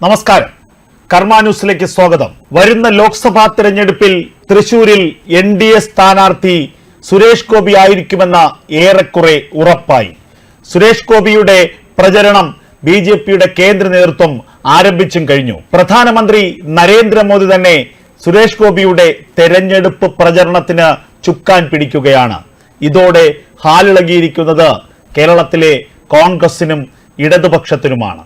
നമസ്കാരം. കർമ്മ ന്യൂസിലേക്ക് സ്വാഗതം. വരുന്ന ലോക്സഭാ തെരഞ്ഞെടുപ്പിൽ തൃശൂരിൽ NDA സ്ഥാനാർത്ഥി സുരേഷ് ഗോപി ആയിരിക്കുമെന്ന ഏറെക്കുറെ ഉറപ്പായി. സുരേഷ് ഗോപിയുടെ പ്രചരണം BJPയുടെ കേന്ദ്ര നേതൃത്വം ആരംഭിച്ചും കഴിഞ്ഞു. പ്രധാനമന്ത്രി നരേന്ദ്രമോദി തന്നെ സുരേഷ് ഗോപിയുടെ തെരഞ്ഞെടുപ്പ് പ്രചരണത്തിന് ചുക്കാൻ പിടിക്കുകയാണ്. ഇതോടെ ഹാലിളകിയിരിക്കുന്നത് കേരളത്തിലെ കോൺഗ്രസിനും ഇടതുപക്ഷത്തിനുമാണ്.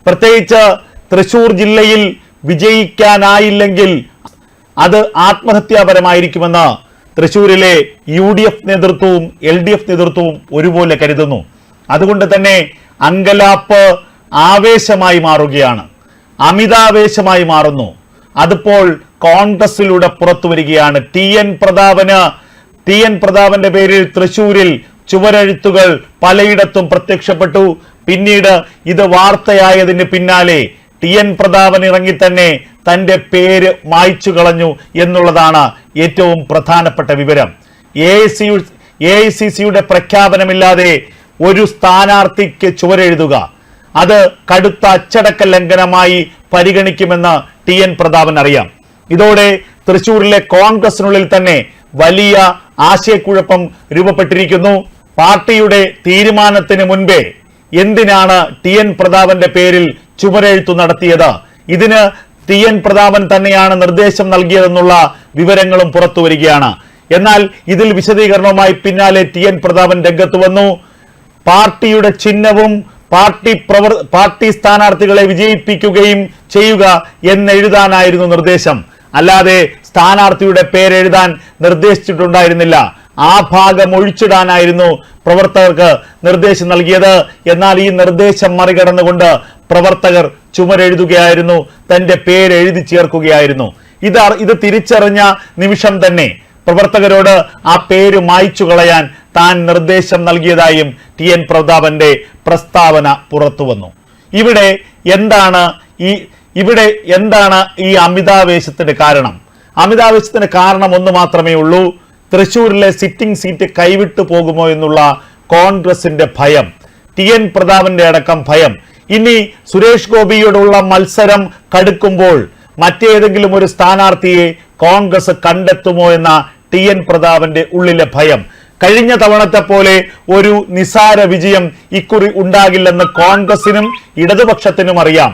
പ്രത്യേകിച്ച് തൃശൂർ ജില്ലയിൽ വിജയിക്കാനായില്ലെങ്കിൽ അത് ആത്മഹത്യാപരമായിരിക്കുമെന്ന് തൃശൂരിലെ UDF നേതൃത്വവും LDF നേതൃത്വവും ഒരുപോലെ കരുതുന്നു. അതുകൊണ്ട് തന്നെ അങ്കലാപ്പ് ആവേശമായി മാറുകയാണ്, അമിതാവേശമായി മാറുന്നു. അതിപ്പോൾ കോൺഗ്രസിലൂടെ പുറത്തു വരികയാണ്. TN പ്രതാപന്റെ പേരിൽ തൃശൂരിൽ ചുവരെഴുത്തുകൾ പലയിടത്തും പ്രത്യക്ഷപ്പെട്ടു. പിന്നീട് ഇത് വാർത്തയായതിന് പിന്നാലെ TN പ്രതാപൻ ഇറങ്ങി തന്നെ തന്റെ പേര് മായ്ച്ചു കളഞ്ഞു എന്നുള്ളതാണ് ഏറ്റവും പ്രധാനപ്പെട്ട വിവരം. AICCയുടെ പ്രഖ്യാപനമില്ലാതെ ഒരു സ്ഥാനാർത്ഥിക്ക് ചുവരെഴുതുക, അത് കടുത്ത അച്ചടക്ക ലംഘനമായി പരിഗണിക്കുമെന്ന് TN പ്രതാപൻ അറിയാം. ഇതോടെ തൃശൂരിലെ കോൺഗ്രസിനുള്ളിൽ തന്നെ വലിയ ആശയക്കുഴപ്പം രൂപപ്പെട്ടിരിക്കുന്നു. പാർട്ടിയുടെ തീരുമാനത്തിന് മുൻപേ എന്തിനാണ് TN പ്രതാപന്റെ പേരിൽ ചുവരെഴുത്തു നടത്തിയത്? ഇതിന് TN പ്രതാപൻ തന്നെയാണ് നിർദ്ദേശം നൽകിയതെന്നുള്ള വിവരങ്ങളും പുറത്തു വരികയാണ്. എന്നാൽ ഇതിൽ വിശദീകരണവുമായി പിന്നാലെ TN പ്രതാപൻ രംഗത്ത് വന്നു. പാർട്ടിയുടെ ചിഹ്നവും പാർട്ടി സ്ഥാനാർത്ഥികളെ വിജയിപ്പിക്കുകയും ചെയ്യുക എന്നെഴുതാനായിരുന്നു നിർദ്ദേശം, അല്ലാതെ സ്ഥാനാർത്ഥിയുടെ പേരെഴുതാൻ നിർദ്ദേശിച്ചിട്ടുണ്ടായിരുന്നില്ല. ആ ഭാഗം ഒഴിച്ചിടാനായിരുന്നു പ്രവർത്തകർക്ക് നിർദ്ദേശം നൽകിയത്. എന്നാൽ ഈ നിർദ്ദേശം മറികടന്നുകൊണ്ട് പ്രവർത്തകർ ചുമരെഴുതുകയായിരുന്നു, തന്റെ പേര് എഴുതി ചേർക്കുകയായിരുന്നു. ഇത് തിരിച്ചറിഞ്ഞ നിമിഷം തന്നെ പ്രവർത്തകരോട് ആ പേര് മായ്ച്ചു കളയാൻ താൻ നിർദ്ദേശം നൽകിയതായും TN പ്രതാപന്റെ പ്രസ്താവന പുറത്തു വന്നു. ഇവിടെ എന്താണ് ഈ അമിതാവേശത്തിന് കാരണം? അമിതാവേശത്തിന് കാരണം ഒന്ന് മാത്രമേ ഉള്ളൂ. തൃശൂരിലെ സിറ്റിംഗ് സീറ്റ് കൈവിട്ടു പോകുമോ എന്നുള്ള കോൺഗ്രസിന്റെ ഭയം, TN പ്രതാപന്റെ അടക്കം ഭയം. ഇനി സുരേഷ് ഗോപിയോടുള്ള മത്സരം കടുക്കുമ്പോൾ മറ്റേതെങ്കിലും ഒരു സ്ഥാനാർത്ഥിയെ കോൺഗ്രസ് കണ്ടെത്തുമോ എന്ന TN പ്രതാപന്റെ ഉള്ളിലെ ഭയം. കഴിഞ്ഞ തവണത്തെ പോലെ ഒരു നിസാര വിജയം ഇക്കുറി ഉണ്ടാകില്ലെന്ന് കോൺഗ്രസിനും ഇടതുപക്ഷത്തിനും അറിയാം.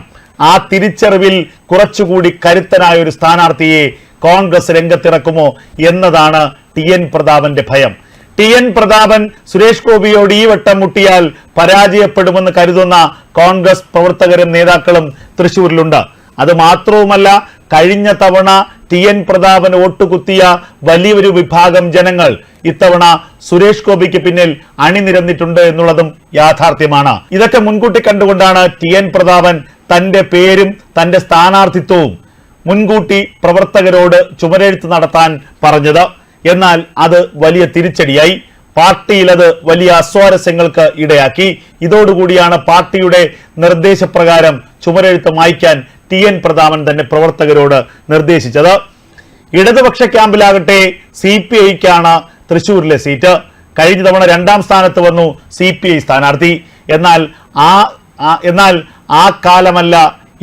ആ തിരിച്ചറിവിൽ കുറച്ചുകൂടി കരുത്തനായ ഒരു സ്ഥാനാർത്ഥിയെ കോൺഗ്രസ് രംഗത്തിറക്കുമോ എന്നതാണ് TN പ്രതാപന്റെ ഭയം. TN പ്രതാപൻ സുരേഷ് ഗോപിയോട് ഈ വട്ടം മുട്ടിയാൽ പരാജയപ്പെടുമെന്ന് കരുതുന്ന കോൺഗ്രസ് പ്രവർത്തകരും നേതാക്കളും തൃശൂരിലുണ്ട്. അത് മാത്രവുമല്ല, കഴിഞ്ഞ തവണ TN പ്രതാപൻ വോട്ടുകുത്തിയ വലിയൊരു വിഭാഗം ജനങ്ങൾ ഇത്തവണ സുരേഷ് ഗോപിക്ക് പിന്നിൽ അണിനിരന്നിട്ടുണ്ട് എന്നുള്ളതും യാഥാർത്ഥ്യമാണ്. ഇതൊക്കെ മുൻകൂട്ടി കണ്ടുകൊണ്ടാണ് TN പ്രതാപൻ തന്റെ പേരും തന്റെ സ്ഥാനാർത്ഥിത്വവും മുൻകൂട്ടി പ്രവർത്തകരോട് ചുമരെഴുത്ത് നടത്താൻ പറഞ്ഞത്. എന്നാൽ അത് വലിയ തിരിച്ചടിയായി. പാർട്ടിയിൽ അത് വലിയ അസ്വാരസ്യങ്ങൾക്ക് ഇടയാക്കി. ഇതോടുകൂടിയാണ് പാർട്ടിയുടെ നിർദ്ദേശപ്രകാരം ചുമരെഴുത്ത് മായ്ക്കാൻ TN പ്രതാപൻ തന്നെ പ്രവർത്തകരോട് നിർദ്ദേശിച്ചത്. ഇടതുപക്ഷ ക്യാമ്പിലാകട്ടെ CPIക്കാണ് തൃശൂരിലെ സീറ്റ്. കഴിഞ്ഞ തവണ 2ാം സ്ഥാനത്ത് വന്നു CPI സ്ഥാനാർത്ഥി. എന്നാൽ ആ കാലമല്ല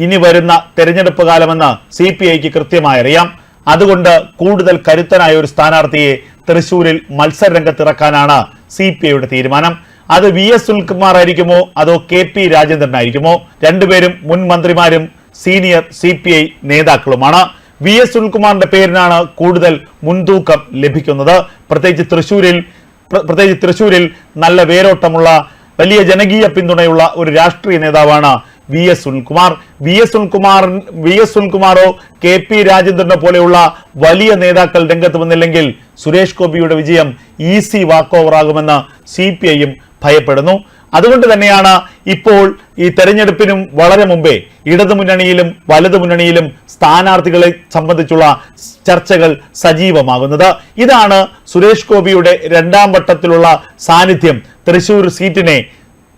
ഇനി വരുന്ന തെരഞ്ഞെടുപ്പ് കാലമെന്ന് CPIക്ക് കൃത്യമായി അറിയാം. അതുകൊണ്ട് കൂടുതൽ കരുത്തനായ ഒരു സ്ഥാനാർത്ഥിയെ തൃശൂരിൽ മത്സര രംഗത്തിറക്കാനാണ് CPIയുടെ തീരുമാനം. അത് VS സുനിൽകുമാർ ആയിരിക്കുമോ അതോ KP രാജേന്ദ്രനായിരിക്കുമോ? രണ്ടുപേരും മുൻ മന്ത്രിമാരും സീനിയർ CPI നേതാക്കളുമാണ്. VS സുനിൽകുമാറിന്റെ പേരിനാണ് കൂടുതൽ മുൻതൂക്കം ലഭിക്കുന്നത്. പ്രത്യേകിച്ച് തൃശൂരിൽ നല്ല വേരോട്ടമുള്ള വലിയ ജനകീയ പിന്തുണയുള്ള ഒരു രാഷ്ട്രീയ നേതാവാണ് VS സുനിൽകുമാർ. VS സുനിൽകുമാറോ KP രാജേന്ദ്രനെ പോലെയുള്ള വലിയ നേതാക്കൾ രംഗത്ത് വന്നില്ലെങ്കിൽ സുരേഷ് ഗോപിയുടെ വിജയം ഈസി വാക്ക് ഓവർ ആകുമെന്ന് CPIയും ഭയപ്പെടുന്നു. അതുകൊണ്ട് തന്നെയാണ് ഇപ്പോൾ ഈ തെരഞ്ഞെടുപ്പിനും വളരെ മുമ്പേ ഇടതുമുന്നണിയിലും വലതുമുന്നണിയിലും സ്ഥാനാർത്ഥികളെ സംബന്ധിച്ചുള്ള ചർച്ചകൾ സജീവമാകുന്നത്. ഇതാണ് സുരേഷ് ഗോപിയുടെ 2ാം വട്ടത്തിലുള്ള സാന്നിധ്യം തൃശൂർ സീറ്റിനെ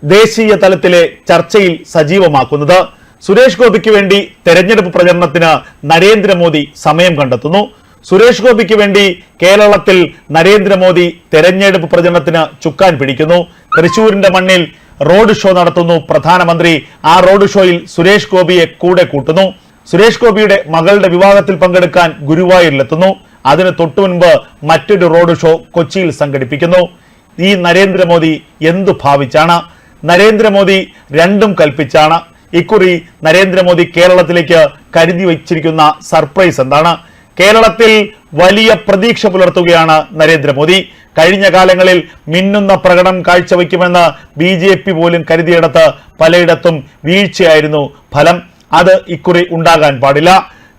ദേശീയ തലത്തിലെ ചർച്ചയിൽ സജീവമാക്കുന്നത്. സുരേഷ് ഗോപിക്ക് വേണ്ടി തെരഞ്ഞെടുപ്പ് പ്രചരണത്തിന് നരേന്ദ്രമോദി സമയം കണ്ടെത്തുന്നു. സുരേഷ് ഗോപിക്ക് വേണ്ടി കേരളത്തിൽ നരേന്ദ്രമോദി തെരഞ്ഞെടുപ്പ് പ്രചരണത്തിന് ചുക്കാൻ പിടിക്കുന്നു. തൃശൂരിന്റെ മണ്ണിൽ റോഡ് ഷോ നടത്തുന്നു പ്രധാനമന്ത്രി. ആ റോഡ് ഷോയിൽ സുരേഷ് ഗോപിയെ കൂടെ കൂട്ടുന്നു. സുരേഷ് ഗോപിയുടെ മകളുടെ വിവാഹത്തിൽ പങ്കെടുക്കാൻ ഗുരുവായൂരിലെത്തുന്നു. അതിന് തൊട്ടുമുൻപ് മറ്റൊരു റോഡ് ഷോ കൊച്ചിയിൽ സംഘടിപ്പിക്കുന്നു. ഈ നരേന്ദ്രമോദി എന്തു ഭാവിച്ചാണ്? നരേന്ദ്രമോദി രണ്ടും കൽപ്പിച്ചാണ്. ഇക്കുറി നരേന്ദ്രമോദി കേരളത്തിലേക്ക് കരുതി വച്ചിരിക്കുന്ന സർപ്രൈസ് എന്താണ്? കേരളത്തിൽ വലിയ പ്രതീക്ഷ പുലർത്തുകയാണ് നരേന്ദ്രമോദി. കഴിഞ്ഞ കാലങ്ങളിൽ മിന്നുന്ന പ്രകടനം കാഴ്ചവെക്കുമെന്ന് BJP പോലും കരുതിയിടത്ത് പലയിടത്തും വീഴ്ചയായിരുന്നു ഫലം. അത് ഇക്കുറി ഉണ്ടാകാൻ പാടില്ല.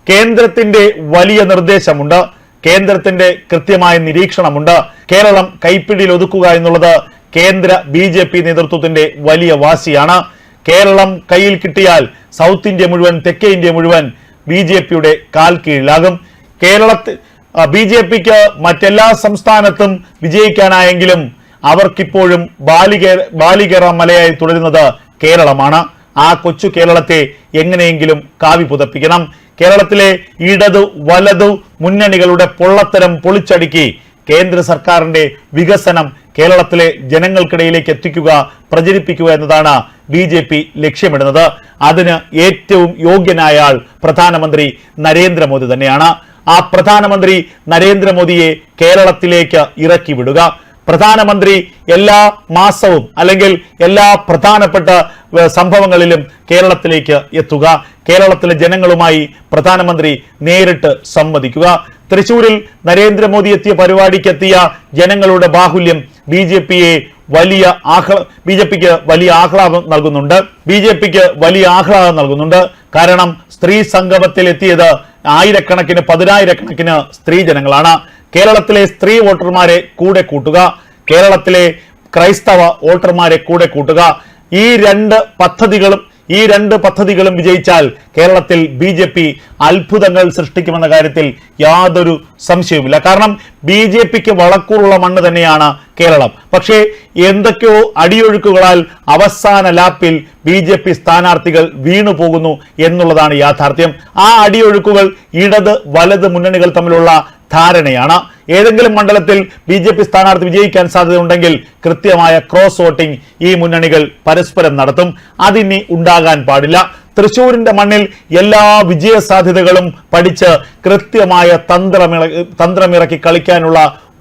കേന്ദ്രത്തിന്റെ വലിയ നിർദ്ദേശമുണ്ട്, കേന്ദ്രത്തിന്റെ കൃത്യമായ നിരീക്ഷണമുണ്ട്. കേരളം കൈപ്പിടിയിൽ ഒതുക്കുക എന്നുള്ളത് കേന്ദ്ര BJP നേതൃത്വത്തിന്റെ വലിയ വാശിയാണ്. കേരളം കയ്യിൽ കിട്ടിയാൽ സൗത്ത് ഇന്ത്യ മുഴുവൻ, തെക്കേ ഇന്ത്യ മുഴുവൻ BJPയുടെ കാൽ കീഴിലാകും. കേരളത്തിൽ BJPക്ക് മറ്റെല്ലാ സംസ്ഥാനത്തും വിജയിക്കാനായെങ്കിലും അവർക്കിപ്പോഴും ബാലികേറ മലയായി തുടരുന്നത് കേരളമാണ്. ആ കൊച്ചു കേരളത്തെ എങ്ങനെയെങ്കിലും കാവി പുതപ്പിക്കണം. കേരളത്തിലെ ഇടതു വലതു മുന്നണികളുടെ പൊള്ളത്തരം പൊളിച്ചടുക്കി കേന്ദ്ര സർക്കാരിന്റെ വികസനം കേരളത്തിലെ ജനങ്ങൾക്കിടയിലേക്ക് എത്തിക്കുക, പ്രചരിപ്പിക്കുക എന്നതാണ് BJP ലക്ഷ്യമിടുന്നത്. അതിന് ഏറ്റവും യോഗ്യനായ ആൾ പ്രധാനമന്ത്രി നരേന്ദ്രമോദി തന്നെയാണ്. ആ പ്രധാനമന്ത്രി നരേന്ദ്രമോദിയെ കേരളത്തിലേക്ക് ഇറക്കി വിടുക. പ്രധാനമന്ത്രി എല്ലാ മാസവും അല്ലെങ്കിൽ എല്ലാ പ്രധാനപ്പെട്ട സംഭവങ്ങളിലും കേരളത്തിലേക്ക് എത്തുക. കേരളത്തിലെ ജനങ്ങളുമായി പ്രധാനമന്ത്രി നേരിട്ട് സംവദിക്കുക. തൃശൂരിൽ നരേന്ദ്രമോദി എത്തിയ പരിപാടിക്ക് എത്തിയ ജനങ്ങളുടെ ബാഹുല്യം BJPക്ക് വലിയ ആഹ്ലാദം നൽകുന്നുണ്ട്. കാരണം സ്ത്രീ സംഗമത്തിൽ എത്തിയത് ആയിരക്കണക്കിന് പതിനായിരക്കണക്കിന് സ്ത്രീ ജനങ്ങളാണ്. കേരളത്തിലെ സ്ത്രീ വോട്ടർമാരെ കൂടെ കൂട്ടുക, കേരളത്തിലെ ക്രൈസ്തവ വോട്ടർമാരെ കൂടെ കൂട്ടുക. ഈ രണ്ട് പദ്ധതികളും വിജയിച്ചാൽ കേരളത്തിൽ BJP അത്ഭുതങ്ങൾ സൃഷ്ടിക്കുമെന്ന കാര്യത്തിൽ യാതൊരു സംശയവുമില്ല. കാരണം BJPക്ക് വളക്കൂറുള്ള മണ്ണ് തന്നെയാണ് കേരളം. പക്ഷേ എന്തൊക്കെയോ അടിയൊഴുക്കുകളാൽ അവസാന ലാപ്പിൽ BJP സ്ഥാനാർത്ഥികൾ വീണു പോകുന്നു എന്നുള്ളതാണ് യാഥാർത്ഥ്യം. ആ അടിയൊഴുക്കുകൾ ഇടത് വലത് മുന്നണികൾ തമ്മിലുള്ള ധാരണയാണ്. ഏതെങ്കിലും മണ്ഡലത്തിൽ BJP സ്ഥാനാർത്ഥി വിജയിക്കാൻ സാധ്യതയുണ്ടെങ്കിൽ കൃത്യമായ ക്രോസ് വോട്ടിംഗ് ഈ മുന്നണികൾ പരസ്പരം നടത്തും. അതിനി ഉണ്ടാകാൻ പാടില്ല. തൃശൂരിന്റെ മണ്ണിൽ എല്ലാ വിജയ സാധ്യതകളും പഠിച്ച് കൃത്യമായ തന്ത്രമിറക്കി കളിക്കാനുള്ള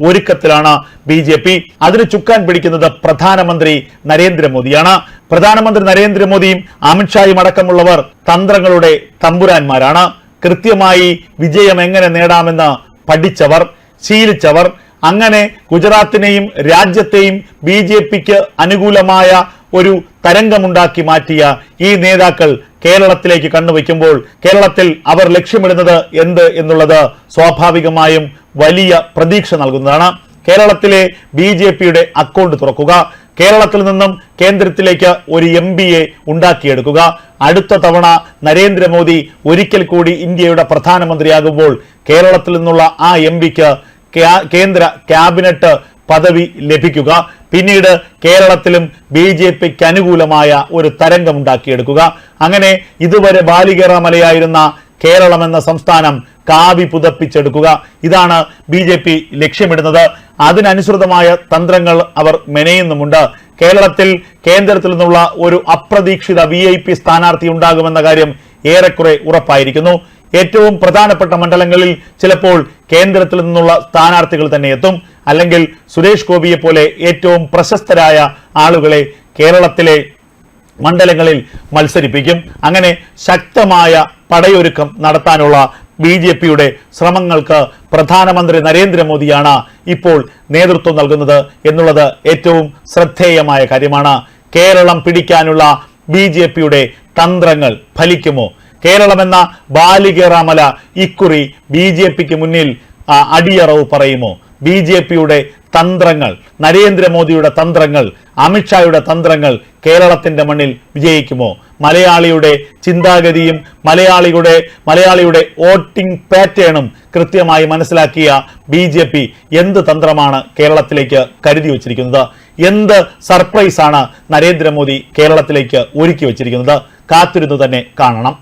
ഒരുക്കത്തിലാണ് BJP. അതിന് ചുക്കാൻ പിടിക്കുന്നത് പ്രധാനമന്ത്രി നരേന്ദ്രമോദിയാണ്. പ്രധാനമന്ത്രി നരേന്ദ്രമോദിയും അമിത്ഷായും അടക്കമുള്ളവർ തന്ത്രങ്ങളുടെ തമ്പുരാന്മാരാണ്. കൃത്യമായി വിജയം എങ്ങനെ നേടാമെന്ന് പഠിച്ചവർ, ശീലിച്ചവർ. അങ്ങനെ ഗുജറാത്തിനെയും രാജ്യത്തെയും BJPക്ക് അനുകൂലമായ ഒരു തരംഗമുണ്ടാക്കി മാറ്റിയ ഈ നേതാക്കൾ കേരളത്തിലേക്ക് കണ്ണുവയ്ക്കുമ്പോൾ കേരളത്തിൽ അവർ ലക്ഷ്യമിടുന്നത് എന്ത് എന്നുള്ളത് സ്വാഭാവികമായും വലിയ പ്രതീക്ഷ നൽകുന്നതാണ്. കേരളത്തിലെ BJPയുടെ അക്കൗണ്ട് തുറക്കുക, കേരളത്തിൽ നിന്നും കേന്ദ്രത്തിലേക്ക് ഒരു MPയെ ഉണ്ടാക്കിയെടുക്കുക. അടുത്ത തവണ നരേന്ദ്രമോദി ഒരിക്കൽ കൂടി ഇന്ത്യയുടെ പ്രധാനമന്ത്രിയാകുമ്പോൾ കേരളത്തിൽ നിന്നുള്ള ആ MPക്ക് കേന്ദ്ര ക്യാബിനറ്റ് പദവി ലഭിക്കുക. പിന്നീട് കേരളത്തിലും BJPക്ക് അനുകൂലമായ ഒരു തരംഗമുണ്ടാക്കിയെടുക്കുക. അങ്ങനെ ഇതുവരെ ബാലികേറ മലയായിരുന്ന കേരളം എന്ന സംസ്ഥാനം കാവി പുതപ്പിച്ചെടുക്കുക. ഇതാണ് BJP ലക്ഷ്യമിടുന്നത്. അതിനനുസൃതമായ തന്ത്രങ്ങൾ അവർ മെനയുന്നുമുണ്ട്. കേരളത്തിൽ കേന്ദ്രത്തിൽ നിന്നുള്ള ഒരു അപ്രതീക്ഷിത VIP സ്ഥാനാർത്ഥി ഉണ്ടാകുമെന്ന കാര്യം ഏറെക്കുറെ ഉറപ്പായിരിക്കുന്നു. ഏറ്റവും പ്രധാനപ്പെട്ട മണ്ഡലങ്ങളിൽ ചിലപ്പോൾ കേന്ദ്രത്തിൽ നിന്നുള്ള സ്ഥാനാർത്ഥികൾ തന്നെ എത്തും. അല്ലെങ്കിൽ സുരേഷ് ഗോപിയെ പോലെ ഏറ്റവും പ്രശസ്തരായ ആളുകളെ കേരളത്തിലെ മണ്ഡലങ്ങളിൽ മത്സരിപ്പിക്കും. അങ്ങനെ ശക്തമായ പടയൊരുക്കം നടത്താനുള്ള BJPയുടെ ശ്രമങ്ങൾക്ക് പ്രധാനമന്ത്രി നരേന്ദ്രമോദിയാണ് ഇപ്പോൾ നേതൃത്വം നൽകുന്നത് എന്നുള്ളത് ഏറ്റവും ശ്രദ്ധേയമായ കാര്യമാണ്. കേരളം പിടിക്കാനുള്ള BJPയുടെ തന്ത്രങ്ങൾ ഫലിക്കുമോ? കേരളം എന്ന ബാലികേറ മല ഇക്കുറി BJPക്ക് മുന്നിൽ അടിയറവ് പറയുമോ? BJPയുടെ തന്ത്രങ്ങൾ, നരേന്ദ്രമോദിയുടെ തന്ത്രങ്ങൾ, അമിത്ഷായുടെ തന്ത്രങ്ങൾ കേരളത്തിന്റെ മണ്ണിൽ വിജയിക്കുമോ? മലയാളിയുടെ ചിന്താഗതിയും മലയാളിയുടെ വോട്ടിംഗ് പാറ്റേണും കൃത്യമായി മനസ്സിലാക്കിയ BJP എന്ത് തന്ത്രമാണ് കേരളത്തിലേക്ക് കരുതി വച്ചിരിക്കുന്നത്? എന്ത് സർപ്രൈസാണ് നരേന്ദ്രമോദി കേരളത്തിലേക്ക് ഒരുക്കി വച്ചിരിക്കുന്നത്? കാത്തിരുന്നു തന്നെ കാണണം.